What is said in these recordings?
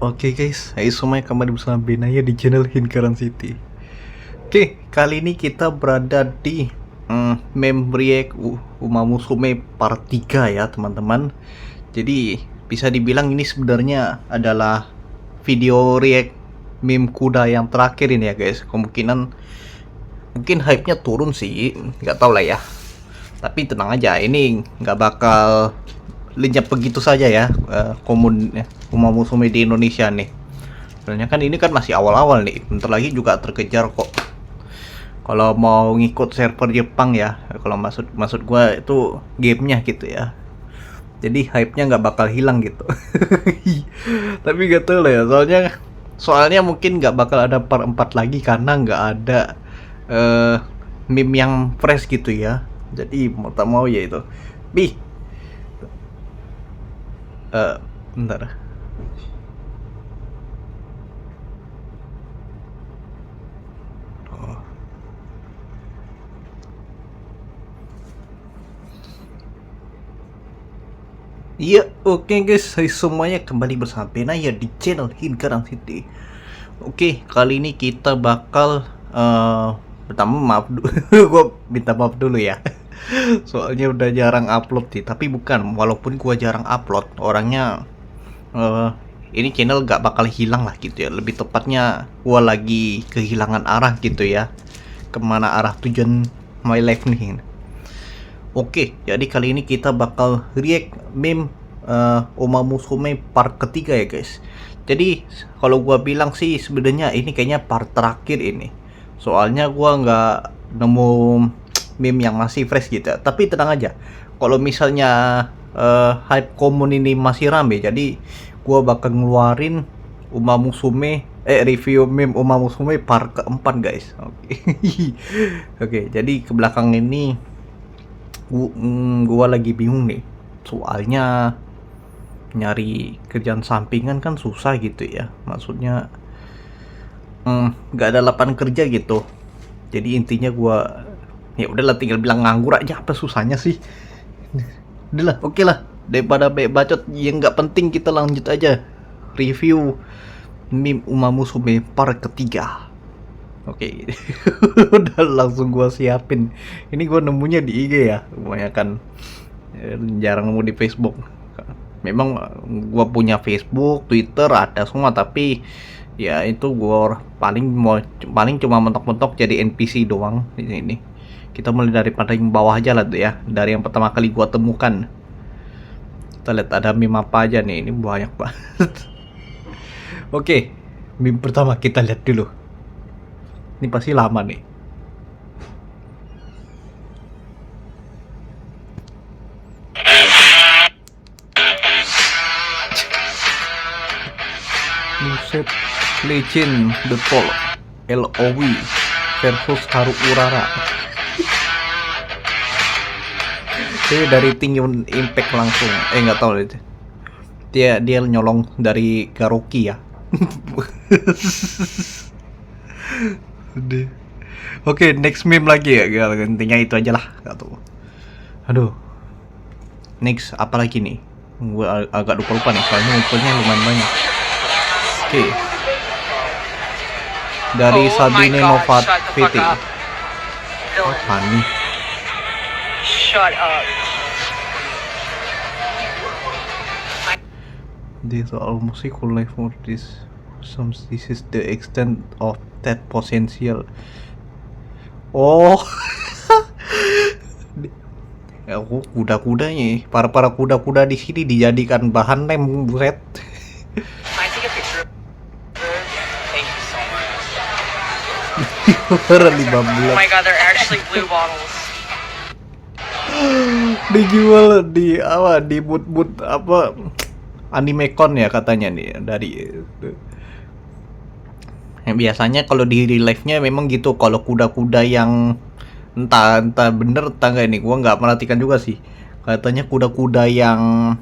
Oke guys, hai semuanya, kembali bersama Benaya di channel Hinkaran City. Oke, kali ini kita berada di meme react Uma Musume part 3 ya teman-teman. Jadi bisa dibilang ini sebenarnya adalah video react meme kuda yang terakhir ini ya guys. Kemungkinan mungkin hype-nya turun sih, nggak tahu lah ya. Tapi tenang aja, ini nggak bakal lenyap begitu saja ya, Uma Musume di Indonesia nih. Sebenarnya kan ini kan masih awal-awal nih, bentar lagi juga terkejar kok. Kalau mau ngikut server Jepang ya, kalau maksud gua itu gamenya gitu ya. Jadi hype-nya nggak bakal hilang gitu. Tapi gak tau lah ya, soalnya mungkin nggak bakal ada part 4 lagi karena nggak ada meme yang fresh gitu ya. Jadi mau tak mau ya itu. Bentar. Oh. Iya, oke guys, hai semuanya, kembali bersama Benaya di channel Hinkaran City. Oke, kali ini kita bakal pertama maaf gue minta maaf dulu ya. Soalnya udah jarang upload sih, tapi bukan, walaupun gua jarang upload, orangnya ini channel gak bakal hilang lah gitu ya. Lebih tepatnya gua lagi kehilangan arah gitu ya, kemana arah tujuan my life nih. Oke, jadi kali ini kita bakal react meme Uma Musume part ketiga ya guys. Jadi kalau gua bilang sih sebenarnya ini kayaknya part terakhir ini. Soalnya gua nggak nemu meme yang masih fresh gitu ya. Tapi tenang aja, kalau misalnya hype komun ini masih rame, jadi gua bakal ngeluarin Uma Musume review meme Uma Musume part keempat guys. Oke. Oke, jadi ke belakang ini gua lagi bingung nih. Soalnya nyari kerjaan sampingan kan susah gitu ya. Maksudnya nggak ada lapangan kerja gitu. Jadi intinya gua ya udahlah, tinggal bilang nganggur aja, apa susahnya sih. Udahlah, oke lah, daripada bacot yang nggak penting, kita lanjut aja review meme Uma Musume part ketiga. Oke. Udah langsung gua siapin. Ini gua nemunya di IG ya, kebanyakan jarang nemu di Facebook. Memang gua punya Facebook, Twitter ada semua, tapi ya itu gua paling cuma mentok-mentok jadi NPC doang di sini. Kita mulai dari paling bawah aja lah tuh ya, dari yang pertama kali gua temukan. Kita lihat ada meme apa aja nih, ini banyak banget. Oke, meme pertama kita lihat dulu. Ini pasti lama nih. Muset Legend The Toll LOW versus Haru Urara. Jadi dari Tinggi Impact langsung. Nggak tahu itu. Dia nyolong dari Garoki ya. Oke, next meme lagi ya. Intinya itu aja lah. Nggak tahu. Aduh. Next apa lagi nih? Gue agak lupa nih, soalnya munculnya lumayan banyak. Oke. Dari Sabine Novat VT. Apa nih? Shut up. There's almost equal life for this. This is the extent of that potential. Oh. Ya, kuda-kudanya, para kuda-kuda di sini dijadikan bahan lem, buset. Can I take a picture? Thank you so much. Orang Oh 15 my god, they're actually blue bottles. dijual di apa, di but apa Animecon ya katanya nih dari biasanya kalau di real life-nya memang gitu. Kalau kuda-kuda yang entah bener entah enggak, ini gua nggak perhatikan juga sih. Katanya kuda-kuda yang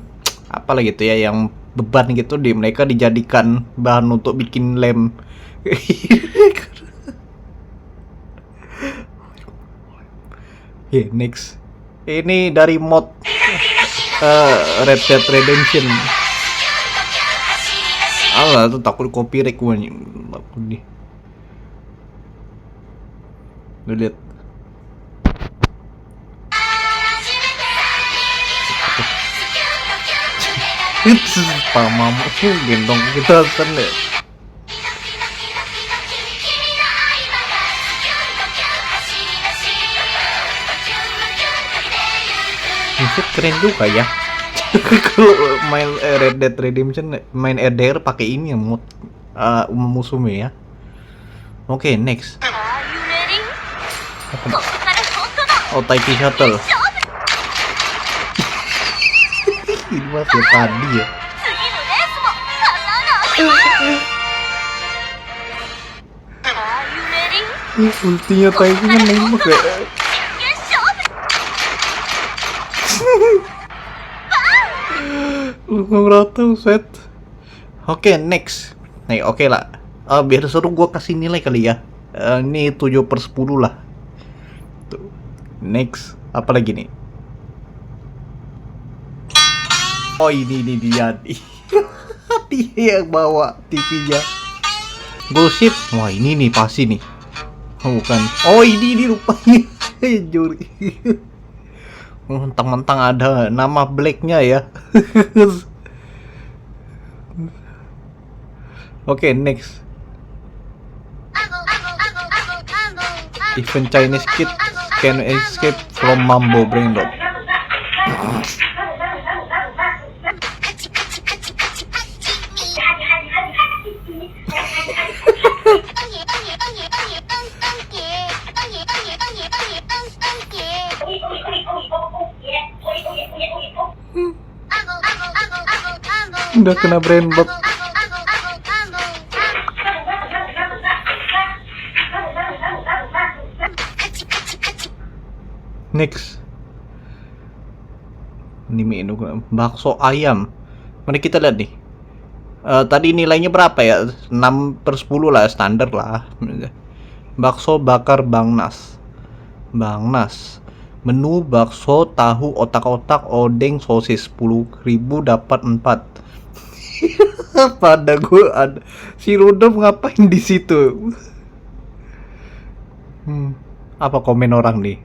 apa lah gitu ya, yang beban gitu, mereka dijadikan bahan untuk bikin lem. Next. Ini dari mod Red Dead Redemption. Alah, tuh takut copyright gua nih. Takut nih. Lu lihat. Pamamu gendong kita sana. Musik keren juga ya. Kalau main Red Dead Redemption, main RDR pakai ini ya mod Musume ya. Oke, next. Oh, Taiki Shuttle. Ini masih tadi ya. Ultinya Taiki kan nembak ya. Lu rata set. Oke, next. Nih, oke lah. Biar seru gua kasih nilai kali ya. Ini 7/10 lah. Tuh. Next, apa lagi nih? Oh, ini dia nih. Dia yang bawa TV-nya. Gosip. Wah, ini nih pasti nih. Oh, bukan. Oh, ini rupanya. Juri. Mentang-mentang ada nama Black-nya ya. Oke, next. Even Chinese kid can escape from Mambo Brain Rot. Udah kena brain rot. Next. Ini menu bakso ayam. Mari kita lihat nih. Tadi nilainya berapa ya? 6/10 lah, standar lah. Bakso bakar Bang Nas. Menu bakso tahu otak-otak odeng sosis 10.000 dapat 4. Pada gue ada si Rudolf ngapain di situ? Apa komen orang nih?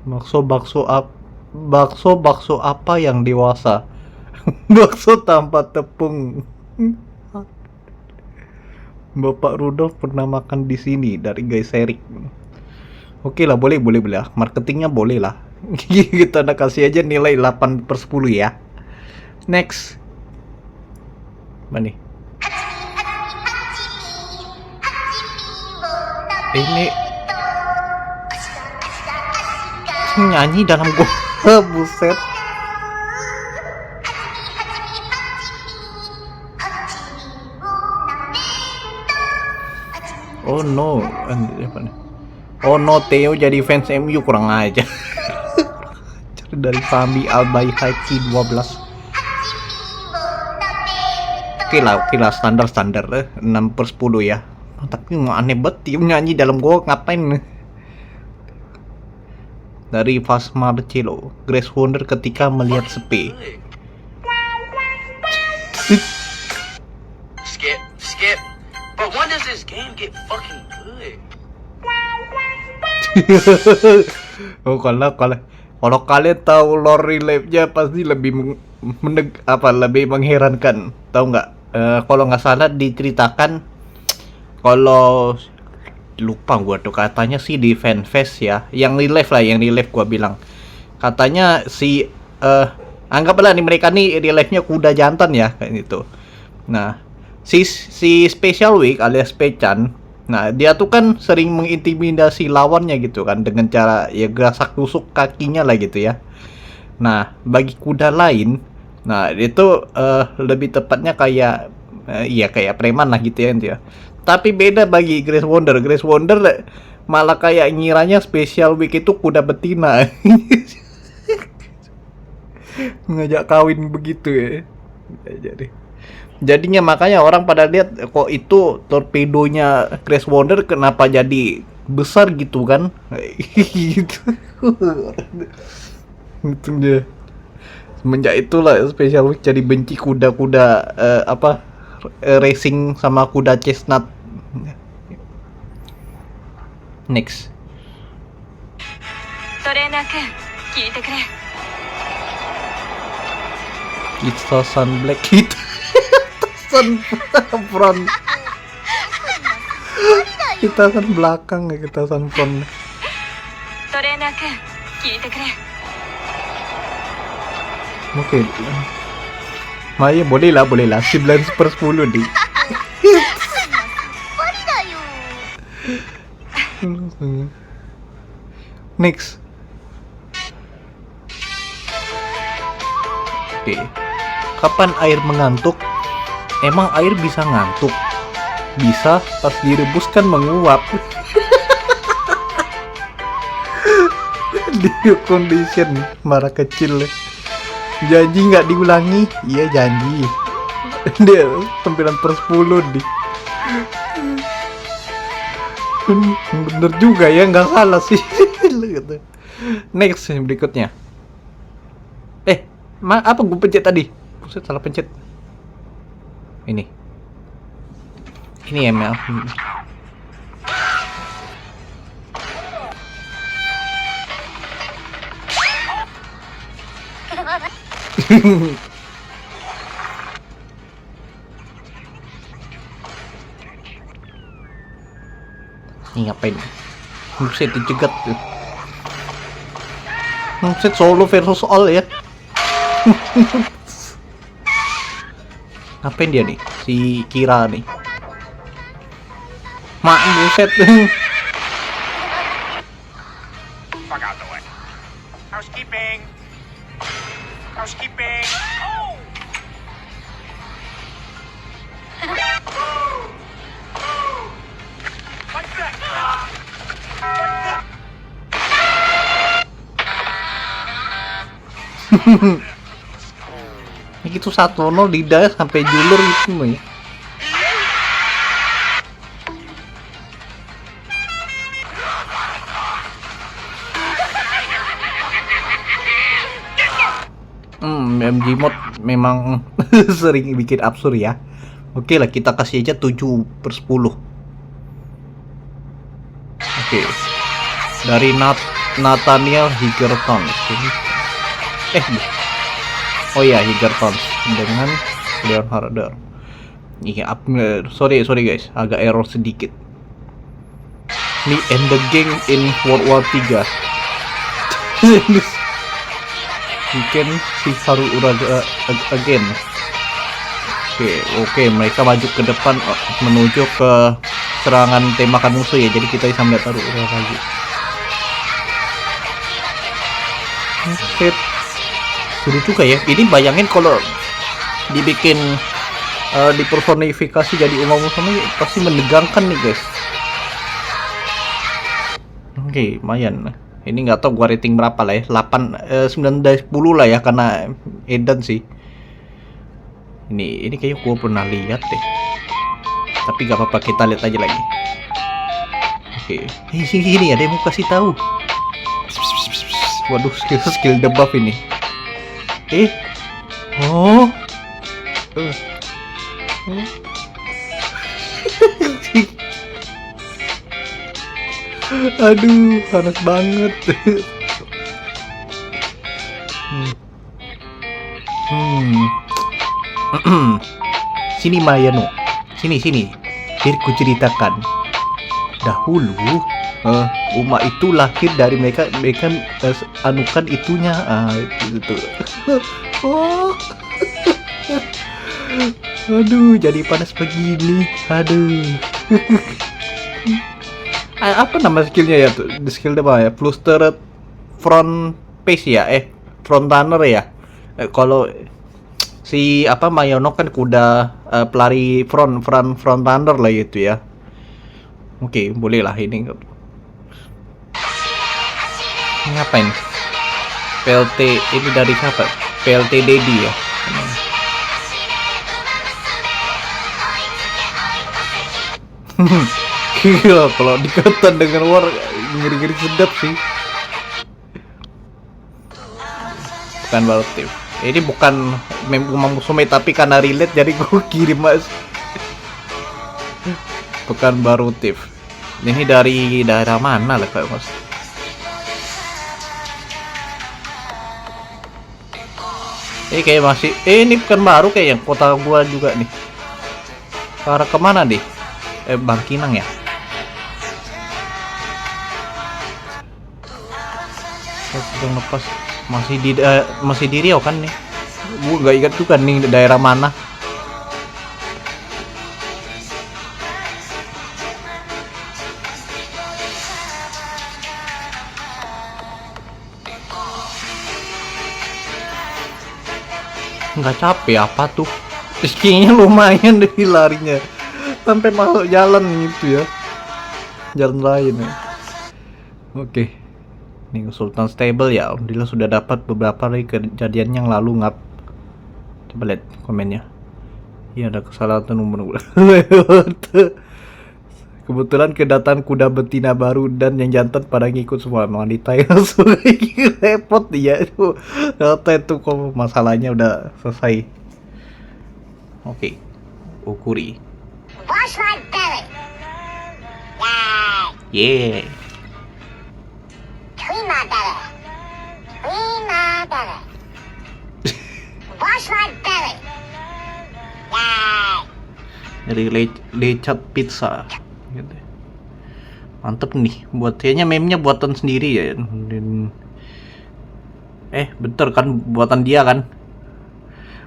Bakso apa yang dewasa? Bakso tanpa tepung. Bapak Rudolf pernah makan di sini dari guys Erik. Oke lah, boleh lah. Marketingnya boleh lah. Kita nak kasih aja nilai 8/10 ya. Next. Mana nih? Ini nyanyi dalam gua. Buset. Oh no. Oh no, Theo jadi fans MU, kurang aja. Dari Fami Albai Haiki 12. Oke lah, standar 6/10 ya. Tapi aneh banget Theo nyanyi dalam gua, ngapain? Dari Fast Marcello, Grace Wonder ketika melihat sepi. Skip. But when does this game get fucking good? Oh, kalau kalian tahu lore relive-nya pasti lebih lebih mengherankan. Tahu nggak? Kalau nggak salah diceritakan, kalau lupa gua tuh katanya sih di fanfest ya, yang relive gua bilang. Katanya si anggaplah nih mereka nih relive-nya kuda jantan ya kayak gitu. Nah, si Special Week alias Pechan, nah dia tuh kan sering mengintimidasi lawannya gitu kan dengan cara ya gasak tusuk kakinya lah gitu ya. Nah, bagi kuda lain, nah itu lebih tepatnya kayak iya kayak preman lah gitu ya, ya. Tapi beda bagi Grace Wonder. Grace Wonder malah kayak ngiranya Special Week itu kuda betina. Ngajak kawin begitu ya. Jadinya makanya orang pada lihat kok itu torpedonya Grace Wonder kenapa jadi besar gitu kan. Gitu. Itu dia. Semenjak itulah Special Week jadi benci kuda-kuda racing sama kuda chestnut. Next. トレーナー君聞いてくれ Kita Sun Black kita Sun front. Kita Sun belakang ya, kita Sun front. トレーナー君聞いてくれ Oke. Maya boleh lah 11/10 nih. Next. Oke. Kapan air mengantuk? Emang air bisa ngantuk? Bisa, pas direbus kan menguap. Di condition marah kecil. Janji nggak diulangi? Iya janji. Dia 9/10 nih. Bener juga ya, nggak salah sih. Next berikutnya. Apa gue pencet tadi? Buset, salah pencet. Ini ya, maaf. Ini ngapain? Buset, dicegat tuh. Buset, solo versus all ya. Ngapain dia nih? Si Kira nih. Mak, buset. Fuck out the way. Housekeeping. Housekeeping. Oh! Like that. Gitu 1-0 lidah sampai julur itu mah ya. MG mod memang sering bikin absurd ya. Oke lah, kita kasih aja 7/10. Oke. Dari Nathaniel Higgerton. Oh ya, Higgerton dengan Leon Harder. Iya, sorry guys, agak error sedikit. Me and the gang in World War 3. We can see Haru Uraga again. Oke, mereka maju ke depan menuju ke serangan tembakan musuh ya. Jadi kita bisa melihat Haru Uraga lagi. Seru juga ya. Ini bayangin kalau dibikin dipersonifikasi jadi Uma Musume pasti menegangkan nih guys. Oke, lumayan. Ini nggak tahu gua rating berapa lah ya. 9/10 lah ya karena edan sih. Ini kayaknya gua pernah lihat deh. Tapi nggak apa-apa, kita lihat aja lagi. Oke. Sini ada yang mau kasih tahu. Waduh, skill debuff ini. Oh. Aduh, panas banget. Sini Mayano. Sini. Biar ku ceritakan. Dahulu Uma itu lahir dari mereka anukan itunya gitu. Oh. Aduh, jadi panas begini. Aduh. Apa nama skillnya ya tuh? Skill apa ya? Flustered front face ya? frontrunner ya. Kalau si apa Mayonok kan kuda pelari frontrunner lah itu ya. Oke, boleh lah ini. Ngapain? PLT ini dari siapa? PLT Dedi ya. Gila, kalau dikatakan dengan war ngeri-ngeri sedap sih. Bukan Barutif. Ini bukan Umam Musume tapi karena relate jadi gue kirim mas. Bukan Barutif. Ini dari daerah mana lah kayak mas? Ini kayak masih, ini bukan baru kayak yang kota gua juga nih. Ke arah kemana deh? Bangkinang ya? Saya sedang lepas masih di Riau kan nih? Gua nggak ingat juga nih daerah mana. Nggak capek apa tuh? Skiingnya lumayan deh larinya sampai masuk jalan gitu ya, jalan lain ya. Oke, ini Sultan Stable ya. Alhamdulillah sudah dapat beberapa dari kejadian yang lalu ngap. Coba lihat komennya. Iya ada kesalahan nomor. Kebetulan kedatangan kuda betina baru dan yang jantan pada ngikut semua wanita yang langsung repot dia itu. Ternyata itu kok masalahnya udah selesai. Oke, Ukuri. Wash my belly. Yeah. Clean my belly. Clean my belly. Wash my belly. Dari Lecat Pizza. Gitu. Mantep nih, kayaknya meme-nya buatan sendiri ya. Bentar kan buatan dia kan.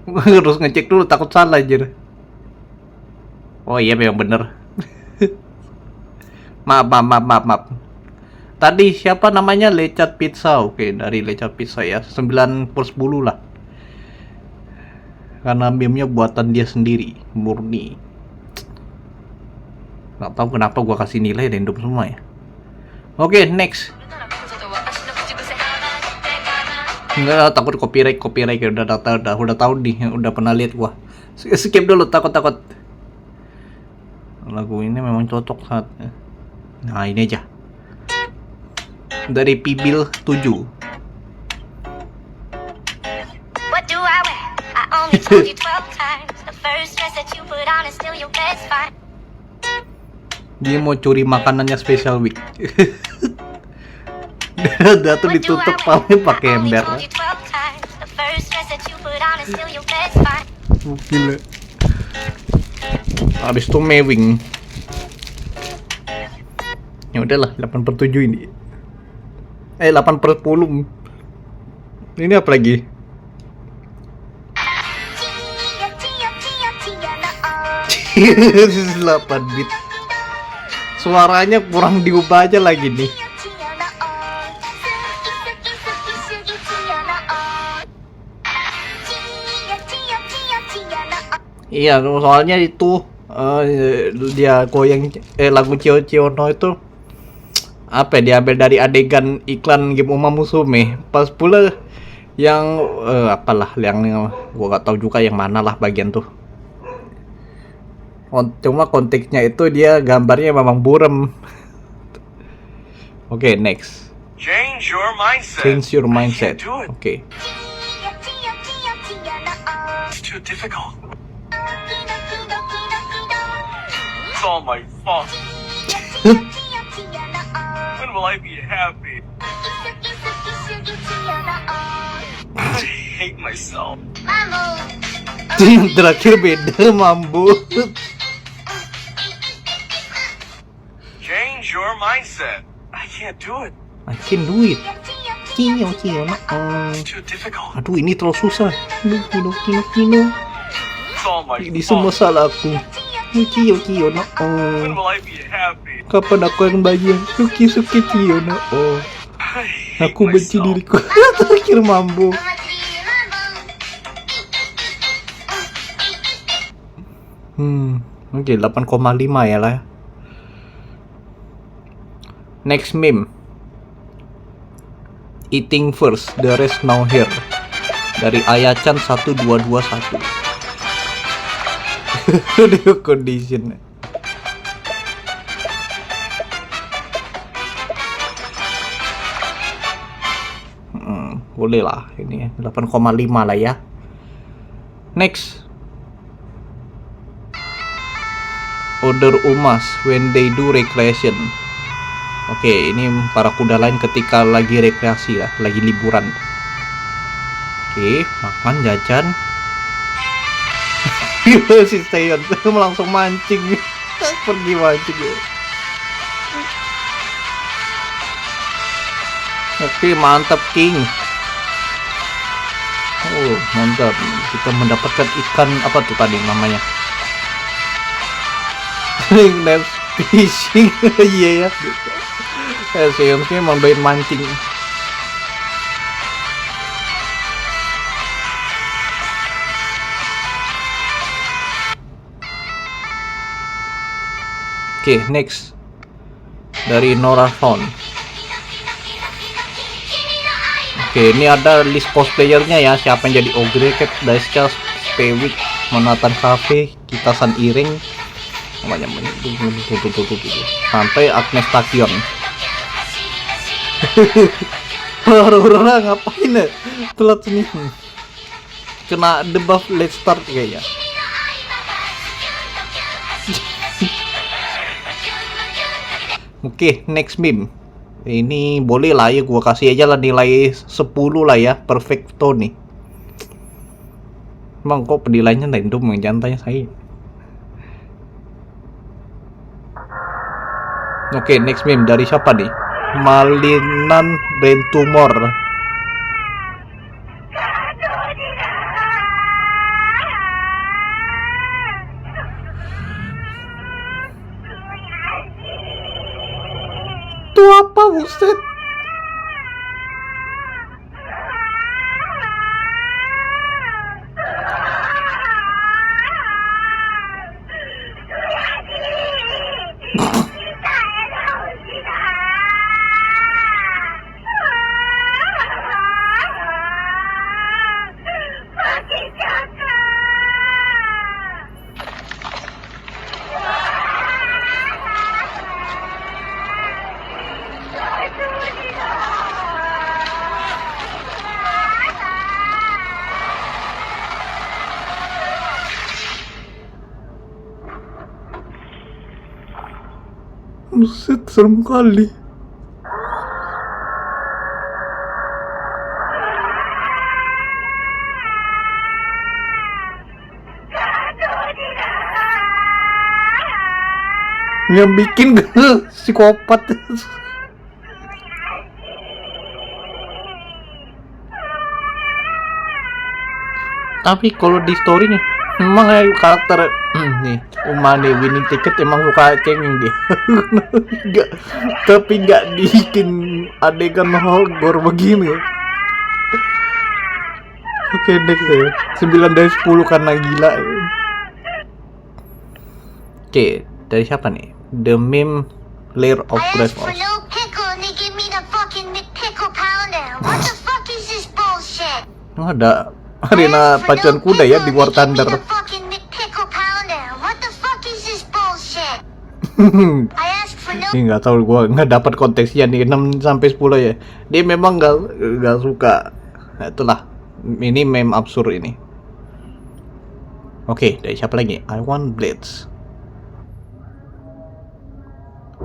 Harus ngecek dulu takut salah aja. Oh iya memang bener. maaf. Tadi siapa namanya? Lecat Pizza. Oke, dari Lecat Pizza ya. 9/10 lah. Karena meme-nya buatan dia sendiri, murni. Gak tahu kenapa gua kasih nilai random semua ya. Oke, next. Enggak, takut copyright udah tahu nih, udah pernah lihat gua. Skip dulu, takut. Lagu ini memang cocok saat. Nah, ini aja. Dari Pibil 7. What do I wear? I only told you 12 times. The first dress that you put on is still your best find. Dia mau curi makanannya Special Week. Dia tuh ditutup paling pakai ember. Gila. Habis itu mewing. Ya udahlah, 8/7 ini. 8/10. Ini apa lagi? 8 bit. Suaranya kurang diubah aja lagi nih. Iya, soalnya itu dia goyang lagu Cio-Ciono itu apa ya, diambil dari adegan iklan game Uma Musume. Pas pula yang apalah yang gua gak tahu juga yang mana lah bagian tuh. Cuma konteksnya itu dia gambarnya memang burem. Oke, next. Change your mindset. Change your mindset. I can't do it. Oke. It's too difficult. It's all my fault. When will I be happy? I hate myself. Yang terakhir beda mambu. Change your mindset. I can't do it. I can do it. Cio. It's too difficult. Aduh, ini terlalu susah. Kino. It's all my Ini semua fault. salah aku. Cio. When will I be happy? Kapan aku yang bahagia? Suki Cio. I hate Aku benci myself. diriku. Terakhir mambu. Oke, 8,5 ya lah. Next meme. Eating first, the rest now here. Dari Ayachan 1221. Dia condition. Boleh lah ini 8,5 lah ya. Next. Order Umas when they do recreation. Oke, ini para kuda lain ketika lagi rekreasi lah, lagi liburan. Oke, makan jajan. Si Seon langsung mancing. Pergi mancing ya. Oke, mantap King. Oh, mantap. Kita mendapatkan ikan apa tuh tadi namanya? Net fishing. Iya ya. Seon sih emang doyan mancing. Oke, next dari Nora Phone. Oke, ini ada list cosplayernya ya. Siapa yang jadi Ogre Cat, Daisuke, Spewik, Manhattan Cafe, Kitasan Iring, namanya sampai Agnes Takion. Aurora ngapain ya? Telat sini. Kena debuff late start kayaknya. Oke, next meme. Ini boleh lah ya, gua kasih aja lah nilai 10 lah ya, perfecto nih. Emang kok penilaiannya random, jangan tanya saya. Oke, next meme dari siapa nih? Malinan Brain Tumor. Itu apa, buset? Buset, serem kali. Yang bikin psikopat. Tapi kalau di story-nya emang karakter nih Umane winning ticket emang suka cengeng dia. Tapi nggak bikin adegan horror begini. Oke, next ya. 9 dari 10 karena gila. Oke, dari siapa nih? The Meme Lair of I Grace asked for Force. no pickle and they give me the fucking McPickle pounder. What the fuck is this bullshit? Oh, ada arena pacuan kuda ya di War Thunder. I asked for no. Ini nggak tahu, gua nggak dapat konteksnya nih 6 sampai 10 ya. Dia memang nggak suka. Nah, itulah ini meme absurd ini. Oke, dari siapa lagi? I want blades.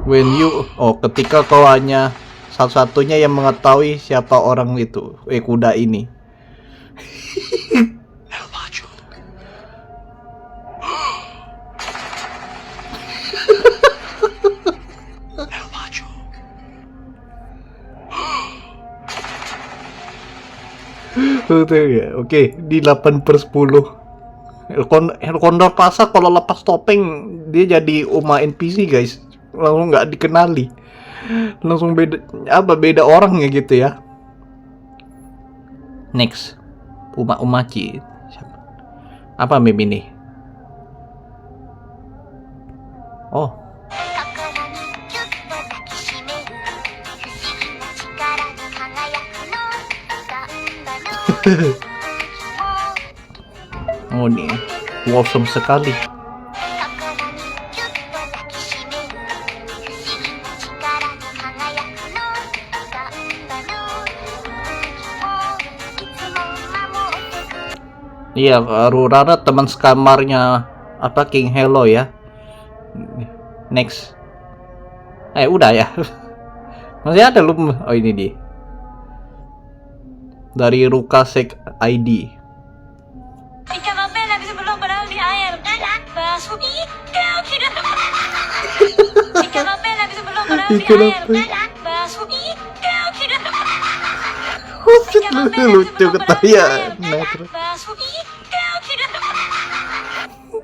When you ketika kau hanya satu-satunya yang mengetahui siapa orang itu, kuda ini. Oke, di 8/10. Elkondor Pasa kalau lepas topeng dia jadi Uma NPC guys, langsung nggak dikenali, langsung beda orang ya gitu ya. Next, Umaci. Apa meme ini? Oh. 心にギュッと抱きしめる不思議な力に輝くのガンバの Oh nih, wholesome sekali. 心にギュッと抱きしめる不思議な力に輝くのガンバのいつも守ってく Iya, Rurara teman sekamarnya apa King Hello ya. Next. Udah ya. Masih ada lu. Oh ini dia. Dari Rukasek ID. Ikan mapel bisa belum berada di air. Basuh ikan tidak. Ikan mapel bisa belum berada di Ikan air. apa? Basuh ikan tidak. Lucu ketaya Netro. Basuh ikan tidak.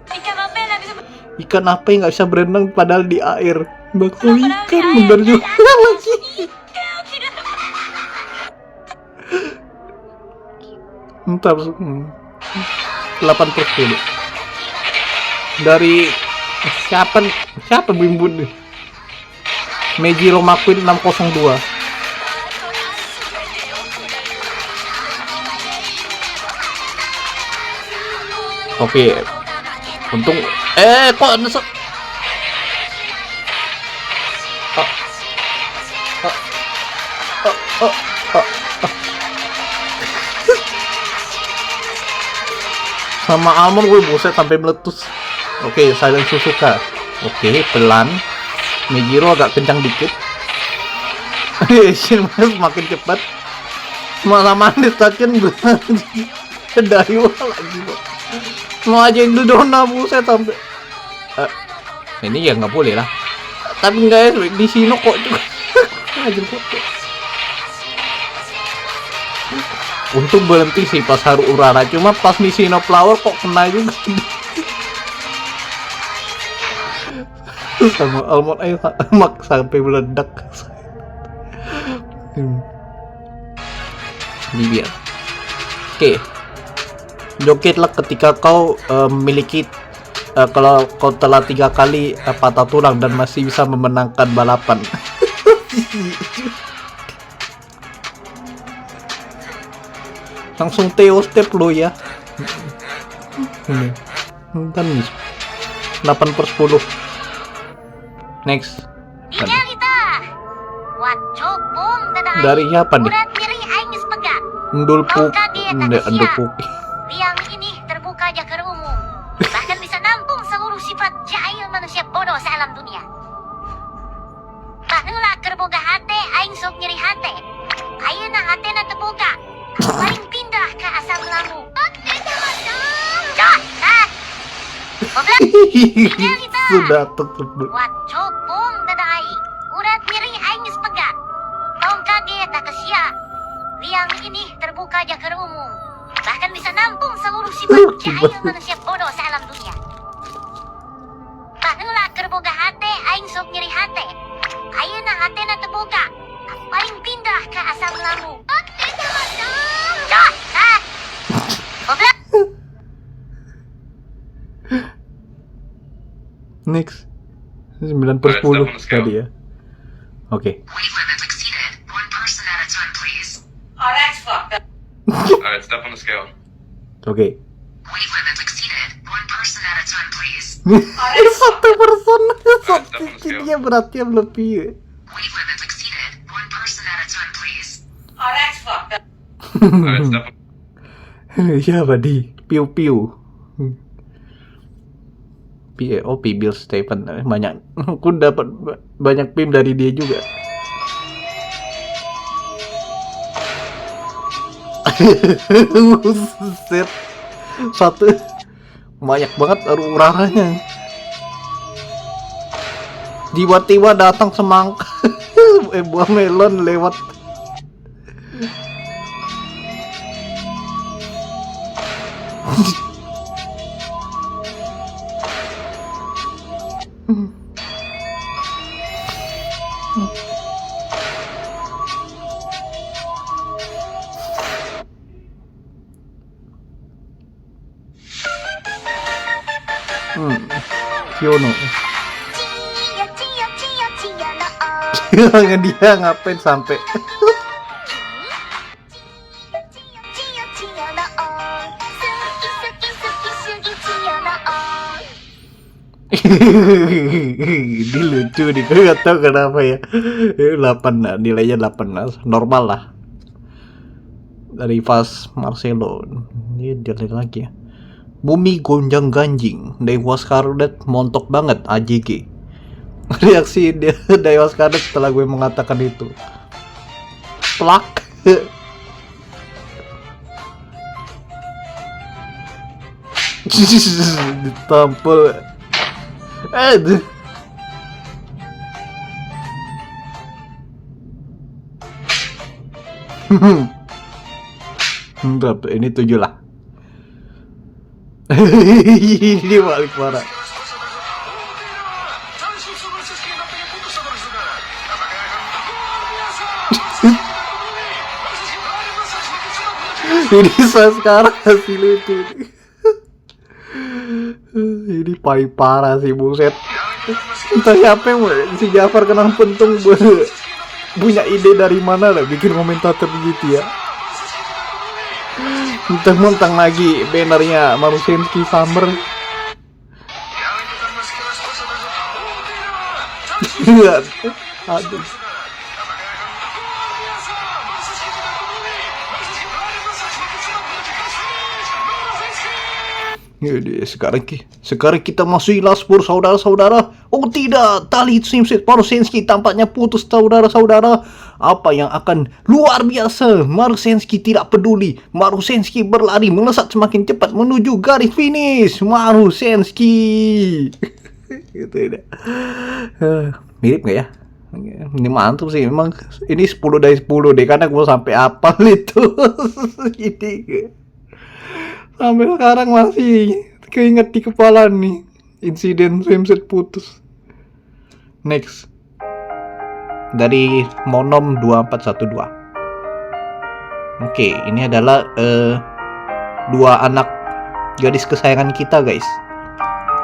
Ikan mapel bisa Ikan apa yang nggak bisa berenang padahal di air? Bakso ikan bener juga lagi. ikan tidak. Ntar 80 dari siapa bimbun nih? Meiji Roma Queen 602. Oke. Untung kok nesek. Sama almond gue buset sampai meletus. Oke, Silent Suzuka. Oke, pelan. Mejiro agak kencang dikit. Shinmas makin cepat. Sama Nestakin Dayo lagi kok. Mau aja Dona buset sampai. Ini ya nggak boleh lah. Tapi guys di sini kok juga. Aja foto. Untung berhenti sih pas Haru Urara, cuma pas Nishino Flower kok kena juga. Sama almond ayo mak sampai meledak. Ini dia. Oke. Jogetlah ketika kau memiliki kalau kau telah 3 kali patah tulang dan masih bisa memenangkan balapan. Langsung Theo step lo ya. Kan 8/10. Next. Miguelita Wacok bom dadai Dari siapa nih? Urat nyeri aing geus pegat Endul Puk. Tongkat dia tak Endul siap. Puk. Liang ini terbuka jakar umum bahkan bisa nampung seluruh sifat jahil manusia bodoh se-alam dunia. Baheula keur boga hate aing sok nyeri hate. Ayeuna hatena teu boga. Paling pindah ke asam lambung. Cot! Goblok! Miguelita Sudah tersebut. Wacok bom dadai urat nyeri aing geus pegat. Tongkat dia tak siap. Liang ini terbuka jakar umum bahkan bisa nampung seluruh sifat jahil manusia bodoh se-alam dunia. Baheula keur boga hate aing sok nyeri hate. Ayeuna hatena teu boga. Paling pindah ke asam lambung. Cot! Goblok! Next. 9/10 tadi ya. Oke. Wave limit exceeded. 1 person at a time, please. Oh, that's fucked up. Alright, step on the scale. Oke. Wave limit exceeded. 1 person at a time, please. Satu person dia beratnya lebih. Wave limit exceeded. 1 person at a time, please. Oh, that's fucked up. Alright, step on Ya Badi, piu-piu. Bill Stephen banyak. Aku dapat banyak pim dari dia juga. Set satu banyak banget uraranya. Tiba-tiba datang semangka buah melon lewat. Kyono. Dia ngapain sampai ini lucu nih, gue gak tau kenapa ya. 8, nilainya 8, normal lah. Dari Vas Marcelo, ini dia lagi ya. Bumi gonjang ganjing, Dewa Scarlet montok banget AJG. Reaksi dia Dewa Scarlet setelah gue mengatakan itu. Plak. Ditampol. Berapa? Ini 7 lah. Ini balik parah. Ini saya sekarang masih lucu. Ini paling parah sih, buset. Entah siapa yang si Jafar kenal pentung punya ide dari mana lah bikin komentator begitu ya. Mentang-mentang lagi bannernya Marusenski Summer. Aduh. Jadi sekarang kita masuk Ilaspur, saudara-saudara. Oh tidak, tali Simset Marusenski tampaknya putus, saudara-saudara. Apa yang akan luar biasa? Marusenski tidak peduli. Marusenski berlari melesat semakin cepat menuju garis finish. Marusenski. Gitu ya. Mirip nggak ya? Ini mantap sih, memang ini 10 dari 10 deh, karena gue sampai apal itu. Jadi sampai sekarang masih keinget di kepala nih insiden swimsuit putus. Next dari Monom 2412. Oke, ini adalah 2 anak gadis kesayangan kita, guys.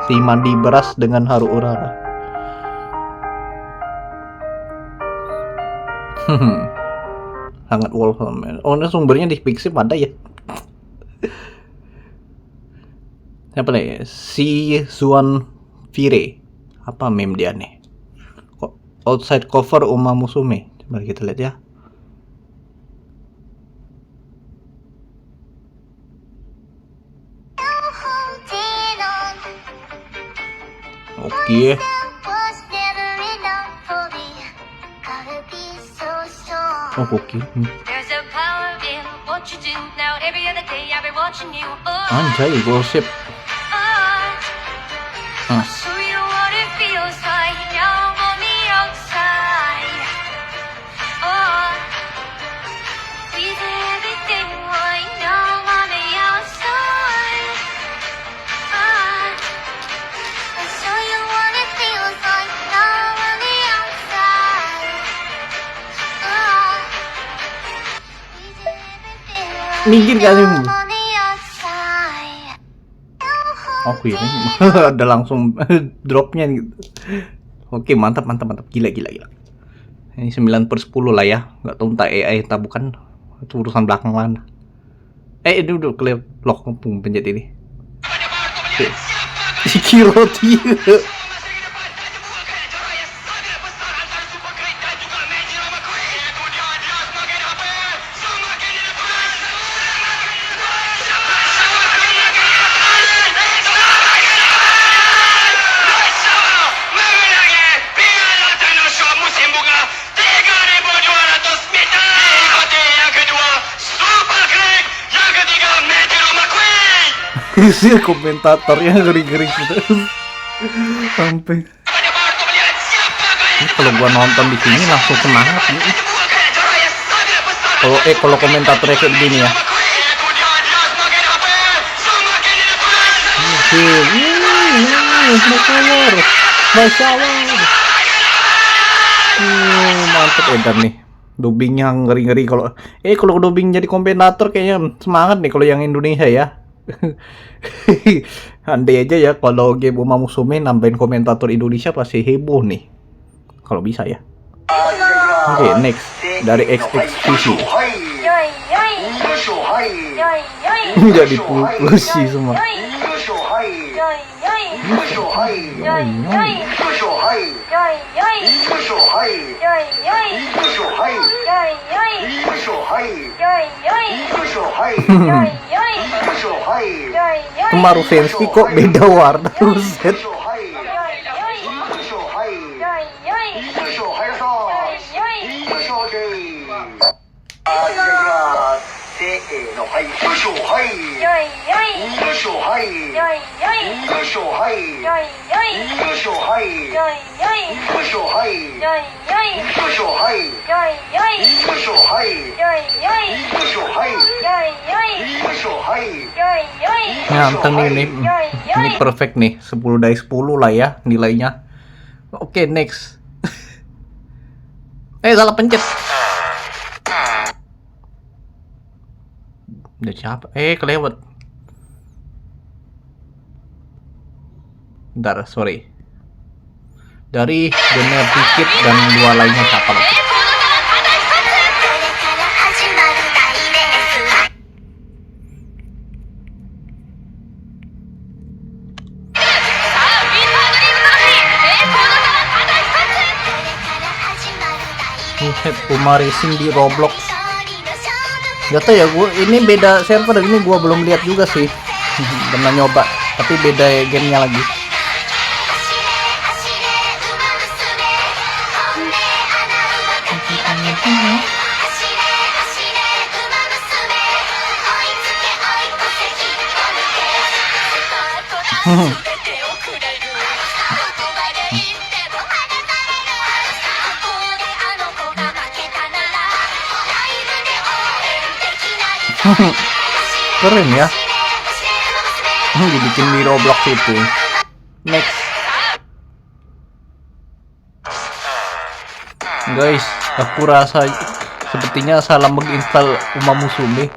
Si Mandi Beras dengan Haru Urara. Sangat wholesome. Oh, ini sumbernya di Pixiv ada ya. Apa nih? Si Zuan Fire. Apa meme dia nih? Outside cover Uma Musume. Coba kita lihat ya. Oke. Oh, oke. Anjay, gosip. Minggir gak sih? Oh ini ada langsung dropnya gitu. Oke, mantap. Gila. Ini 9/10 lah ya. Gak tahu entah AI entah bukan. Itu urusan belakang mana. Ini udah clear lock pencet ini. Kiroti. Komentatornya ngeri-ngeri gitu. Sampai ini kalau gua nonton di sini langsung semangat nih. Kalau komentatornya kayak begini ya. Mantep edan nih. Dubbingnya ngeri-ngeri kalau dubbing jadi komentator kayaknya semangat nih kalau yang Indonesia ya. Andai aja ya kalau game Uma Musume nambahin komentator Indonesia pasti heboh nih. Kalau bisa ya. Oke, next dari XXVC. Yoi yoi. Yoi yoi. Jadi pulusi semua. Yoi yoi. Yoi yoi. Yoi yoi. Yoi yoi. Yoi yoi. Yoi yoi. Yoi yoi. Yoi yoi. Yoi Kemaru Fensky kok beda warna, buset. yoi. Yoi yoi. Yoi yoi. Yoi yoi. Yoi yoi. Yoi yoi. Yoi yoi. Yoi yoi. Yoi yoi. Yoi yoi. Yoi yoi. Nganteng nih, ini perfect nih, 10 dari 10 lah ya nilainya. Oke, next. Salah pencet. Udah siapa? Kelewat. Bentar, sorry. Dari Bener Dikit dan dua lainnya siapa lagi? Buset, Puma Racing di Roblox. Gak tau ya, ini beda server, ini gua belum lihat juga sih. Pernah nyoba, tapi beda gamenya lagi. Keren ya. Dibikin di Roblox itu. Next. Guys, aku rasa sepertinya salah menginstal Uma Musume.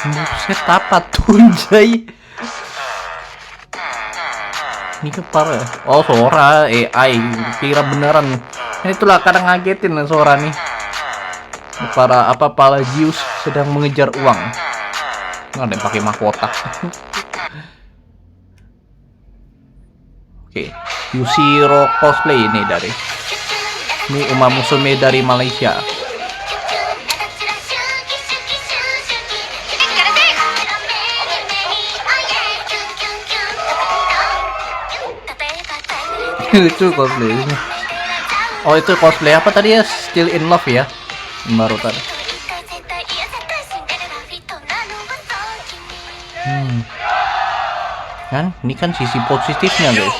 Buset, apa tuh Jay? Ini ke parah. Oh, Sora AI, kira beneran. Itulah kadang ngagetin Sora nih. Para Pelagius sedang mengejar uang. Nggak ada yang pakai mahkota. Oke, Yushiro cosplay ini dari. Ini Uma Musume dari Malaysia. Itu cosplay. Oh, itu cosplay apa tadi ya? Still in Love ya? Baru tadi. Kan ini kan sisi positifnya guys.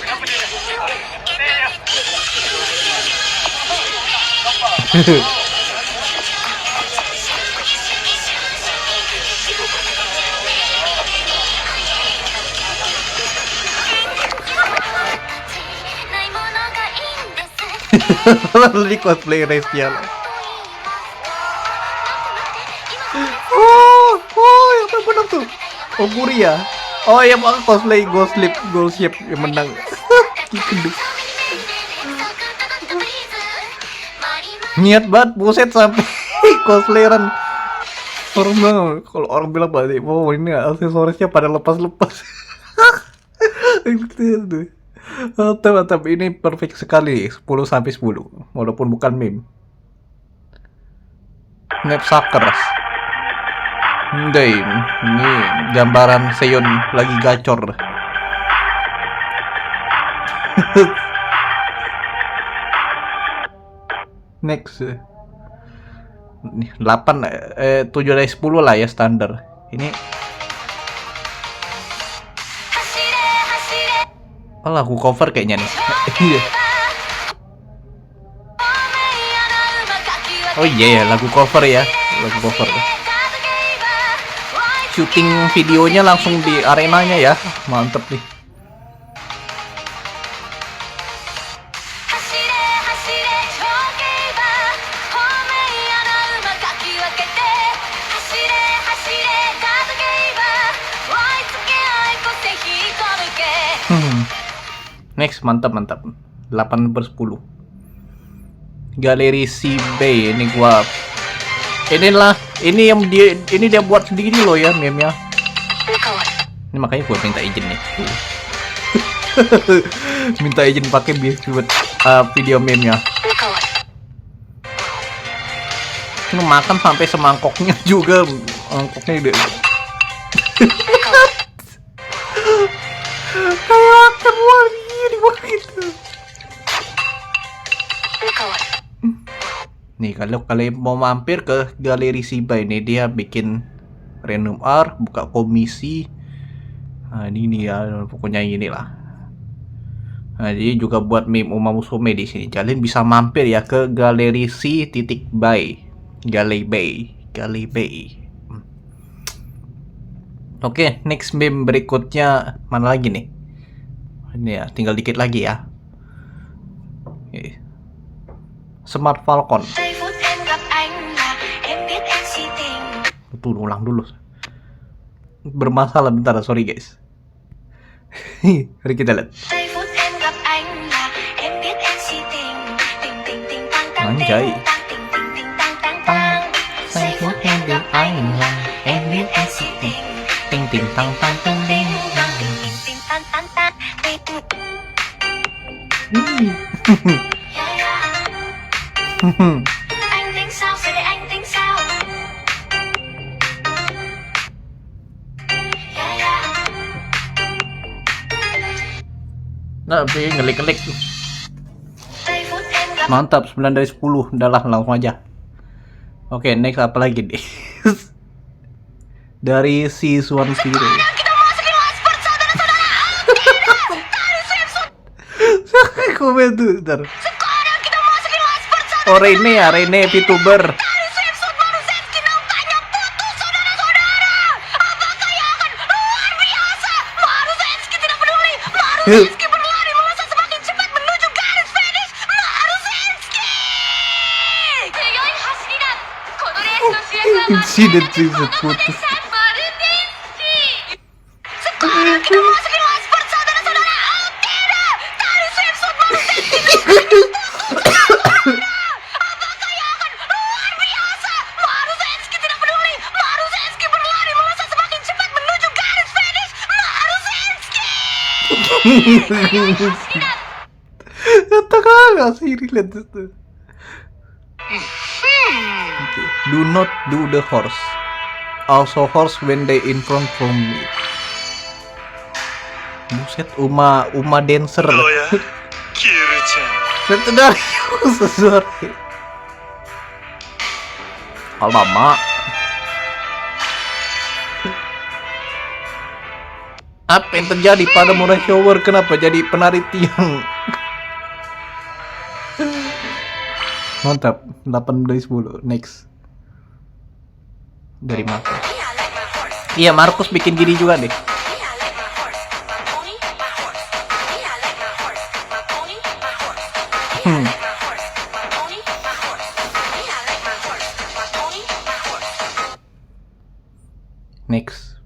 Lalu di cosplay Restia. Yang benar tuh. Oh, Guria. Oh, yang cosplay Ghost Ship yang menang. Niat banget, buset sampai cosplayeran. Orang bilang, kalau orang bilang balik, wow ini aksesorisnya pada lepas-lepas. Mantap, ini perfect sekali, 10/10, walaupun bukan meme. Snapsuckers. Ini gambaran Seon lagi gacor. Next. Nih 7 dari 10 lah ya standar. Ini lagu cover kayaknya nih. Oh iya ya, lagu cover ya. Lagu cover. Syuting videonya langsung di arenanya ya. Mantep nih. Next, mantap. 8/10. Galeri C Bay ini ini dia buat sendiri loh ya meme-nya. Ini makanya gua minta izin nih. Minta izin pakai buat video meme-nya. Ini makan sampai semangkoknya juga, mangkoknya udah kayak keluar gini gitu. Nih kalau kalian mau mampir ke Galeri Shiba ini, dia bikin random art, buka komisi. Nah ini ya pokoknya inilah. Nah jadi juga buat meme Uma Musume di sini. Kalian bisa mampir ya ke Galeri C.Bay. Gali Bay. Oke, next meme berikutnya mana lagi nih? Ini ya, tinggal dikit lagi ya. Oke. Smart Falcon. Betul, ulang dulu. Bermasalah bentar, sorry guys. Mari kita lihat. Anjay. Ting ting tang tang ting ting Nah, ngelik-ngelik. Mantap, 9 dari 10. Udahlah, langsung aja. Oke, next apa lagi nih? Dari Siswan Zero. Komen tuh, ntar. Oh, Rene ya, Rene VTuber. Insiden season putus. Kata sih relate itu. Do not do the horse. Also horse when they in front from me. Buset, Uma dancer. Itu dari sesuatu. Lama. Apa yang terjadi pada Murai Shower? Kenapa jadi penari tiang? Mantap, 8 dari 10. Next. Dari Markus. Iya, Markus bikin gini juga deh. Next.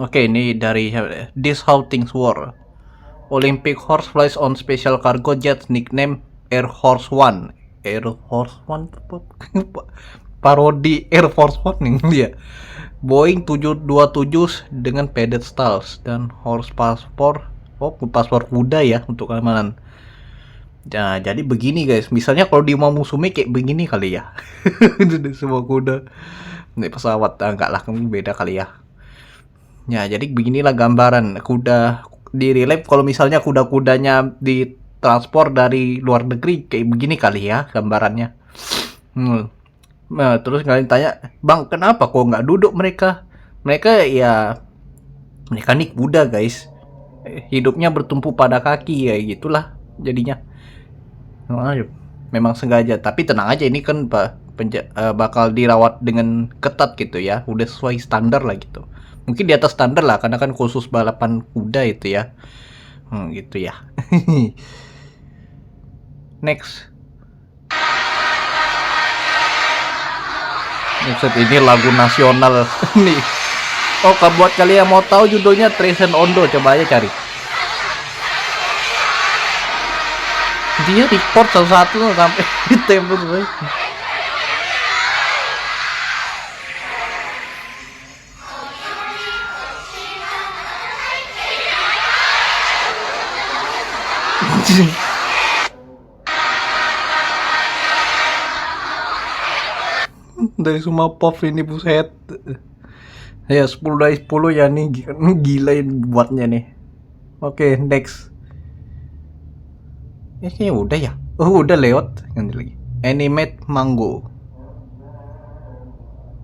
Oke, ini dari This How Things Were. Olympic horse flies on special cargo jet nickname Air Force One. Air Force One parodi Air Force One nih dia. Boeing 727 dengan padded stalls dan horse paspor. Oh, paspor kuda ya untuk keamanan. Nah, jadi begini guys, misalnya kalau di Uma Musume kayak begini kali ya. Semua kuda. Ini pesawat, enggak lah, beda kali ya. Ya, jadi beginilah gambaran kuda di real life. Kalau misalnya kuda-kudanya ditransport dari luar negeri kayak begini kali ya gambarannya. Nah, terus kalian tanya, Bang, kenapa kok nggak duduk mereka? Mereka ya, mereka nih kuda guys. Hidupnya bertumpu pada kaki ya, gitulah jadinya. Memang sengaja, tapi tenang aja, ini kan bakal dirawat dengan ketat gitu ya, udah sesuai standar lah gitu. Mungkin di atas standar lah, karena kan khusus balapan kuda itu ya. Gitu ya. Next. Ini lagu nasional nih. Oh, buat kalian yang mau tahu judulnya Treisen Ondo, coba aja cari. Dia report satu-satu sampai ditembus boy. Dari semua pop ini buset. Ya 10 dari 10 ya nih, gila ini buatnya nih. Oke, next. Kayaknya udah ya. Oh, udah lewat. Ganti lagi. Animate Mango.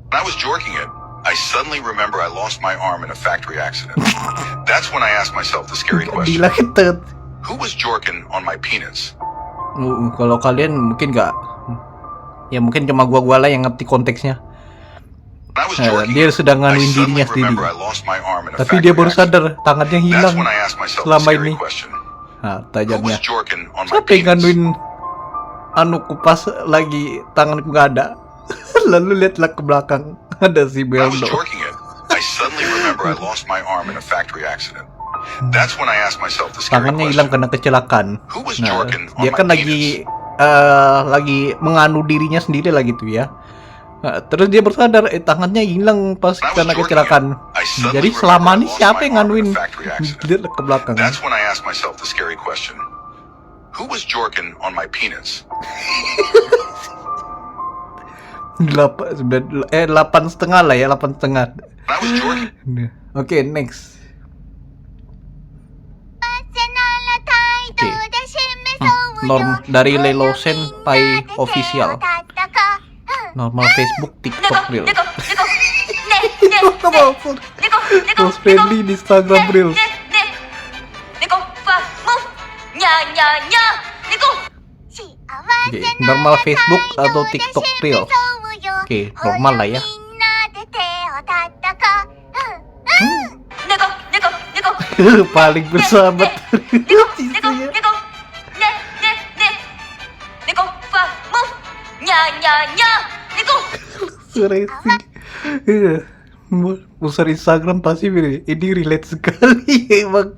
When I was jorking it, I suddenly remember I lost my arm in a factory accident. That's when I asked myself the scary question. Gila kita. Who was jorking on my penis? Kalau kalian mungkin nggak, ya mungkin cuma gua lah yang ngerti konteksnya. When I was jorking Dia it, sedang I nganuin suddenly dirinya sendiri. remember I lost my arm in a Tapi factory dia baru accident. sadar tangannya hilang That's when I asked myself the selama scary ini. question. Nah, Who tajamnya. was jorking on my Siapa yang penis? nganuin anuku pas lagi tanganku nggak ada? Lalu lihatlah ke belakang ada si When I was Beldo. jorking it, I suddenly remember I lost my arm in a factory accident. That's when I asked myself the scary Tangannya hilang question. karena kecelakaan. Who was Nah, jorking on dia my kan penis? lagi menganu dirinya sendiri lah gitu ya. Nah, terus dia bersadar tangannya hilang pas When I was karena jorking kecelakaan. it, I suddenly Jadi remember selama I ini lost siapa my yang arm in a nganuin? factory accident. Lihat ke belakang. That's when I asked myself the scary question. Who was jorking on my penis? 8,5 lah ya, 8,5. When I was jorking, Oke, next. Norm dari Lelo Senpai Official. Normal Facebook, TikTok Reel. Post friendly di Instagram Reels. Oke, normal Facebook atau TikTok Reels. Oke, normal lah ya. Paling bersahabat. Racing. User Instagram pasti ini relate sekali emang.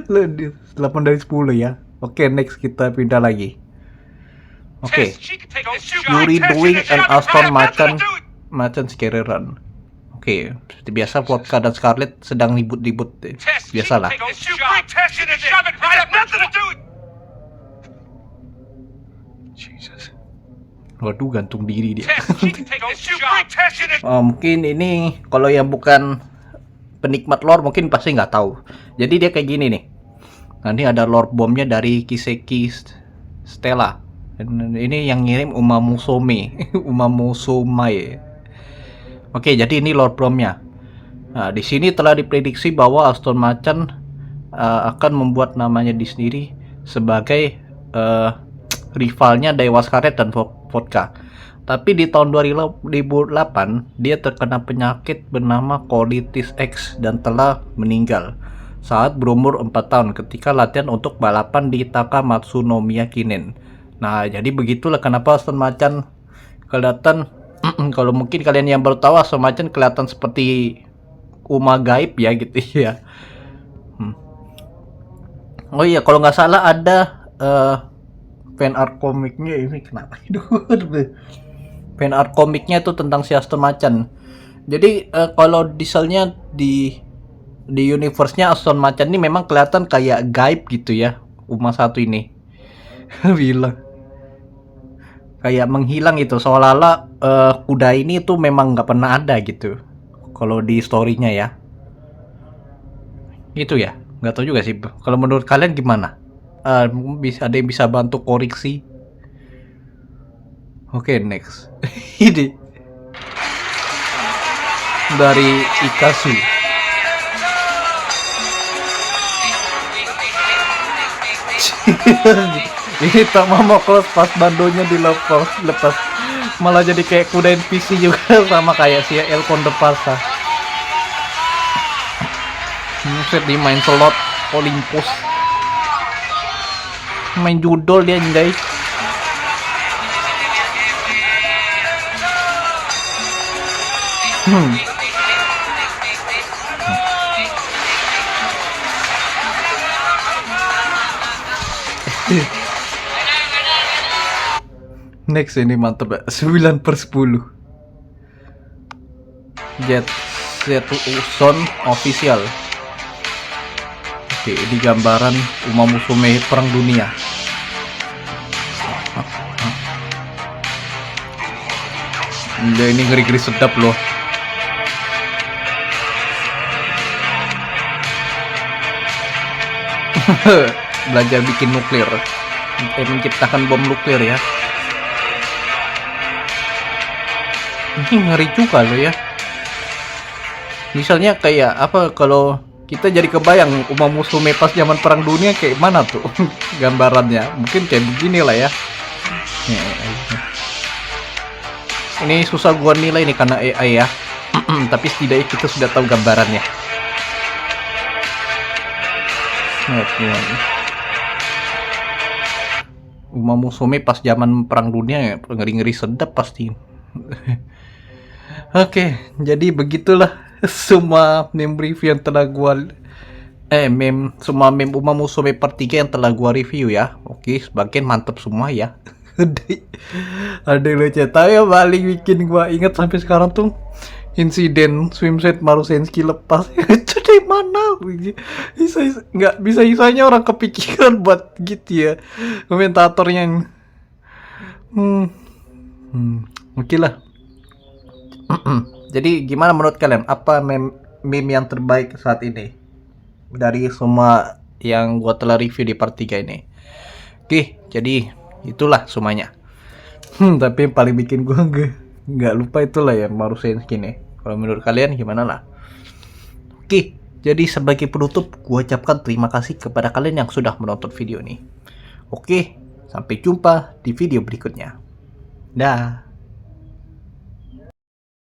8 dari 10 ya. Oke, next kita pindah lagi. Oke, Yuri doing an Aston Martin scary run. Oke, seperti biasa Vodka dan Scarlett sedang ribut-ribut. Biasalah. Jesus. Waduh, gantung diri dia. Mungkin ini kalau yang bukan penikmat lore mungkin pasti nggak tahu. Jadi dia kayak gini nih. Nanti ada lore bomnya dari Kiseki Stella. Dan ini yang ngirim Umamusume. Umamusume. Oke, jadi ini lore bomnya. Nah, di sini telah diprediksi bahwa Aston Martin akan membuat namanya di sendiri sebagai rivalnya Dewa Scarlet dan Vodka. Tapi di tahun 2008 dia terkena penyakit bernama colitis X dan telah meninggal saat berumur 4 tahun ketika latihan untuk balapan di Takamatsu no Miyakinen. Nah, jadi begitulah kenapa Aston Martin kelihatan kalau mungkin kalian yang baru tahu Aston Martin kelihatan seperti Uma gaib ya gitu ya. Oh iya, kalau nggak salah ada fan art komiknya ini kenapa fan art komiknya itu tentang si Aston Martin. Jadi kalau misalnya di universe-nya Aston Martin ini memang kelihatan kayak gaib gitu ya. Uma satu ini bilang kayak menghilang gitu, seolah-olah kuda ini tuh memang nggak pernah ada gitu kalau di story-nya ya. Itu ya, nggak tahu juga sih. Kalau menurut kalian gimana? Bisa ada yang bisa bantu koreksi? Oke, next. Ini dari Ikasu. Ini tak mau close pas bandonya dilepas, malah jadi kayak kuda NPC juga sama kayak si El Conde Pasa. Muset di main slot Olympus. Main judol dia guys. Next ini mantep ya. 9/10. Jet Son official. Oke, ini gambaran Uma Musume Perang Dunia. Ini ngeri-ngeri sedap loh. Belajar bikin nuklir, menciptakan bom nuklir ya. Ini ngeri juga loh ya. Misalnya kayak apa, kalau kita jadi kebayang Uma Musume pas zaman Perang Dunia kayak mana tuh gambarannya. Mungkin kayak begini lah ya. Ini susah gua nilai nih karena AI ya. Tapi setidaknya kita sudah tahu gambarannya. Uma Musume pas zaman Perang Dunia ya, ngeri-ngeri sedap pasti. Oke, jadi begitulah semua meme review yang telah gua semua meme Uma Musume part 3 yang telah gua review ya. Oke, sebagian mantap semua ya. Ada yang lucu, tapi yang paling bikin gua ingat sampai sekarang tuh insiden swimsuit Marusensky lepas. Itu dari mana? Nggak bisa-bisanya orang kepikiran buat gitu ya komentatornya. Oke lah. Jadi gimana menurut kalian? Apa meme yang terbaik saat ini dari semua yang gua telah review di part 3 ini? Oke, jadi itulah semuanya. Tapi yang paling bikin gua nggak lupa itulah ya Marusensky nih. Kalau menurut kalian gimana lah? Oke, jadi sebagai penutup gua ucapkan terima kasih kepada kalian yang sudah menonton video ini. Oke, sampai jumpa di video berikutnya. Dah.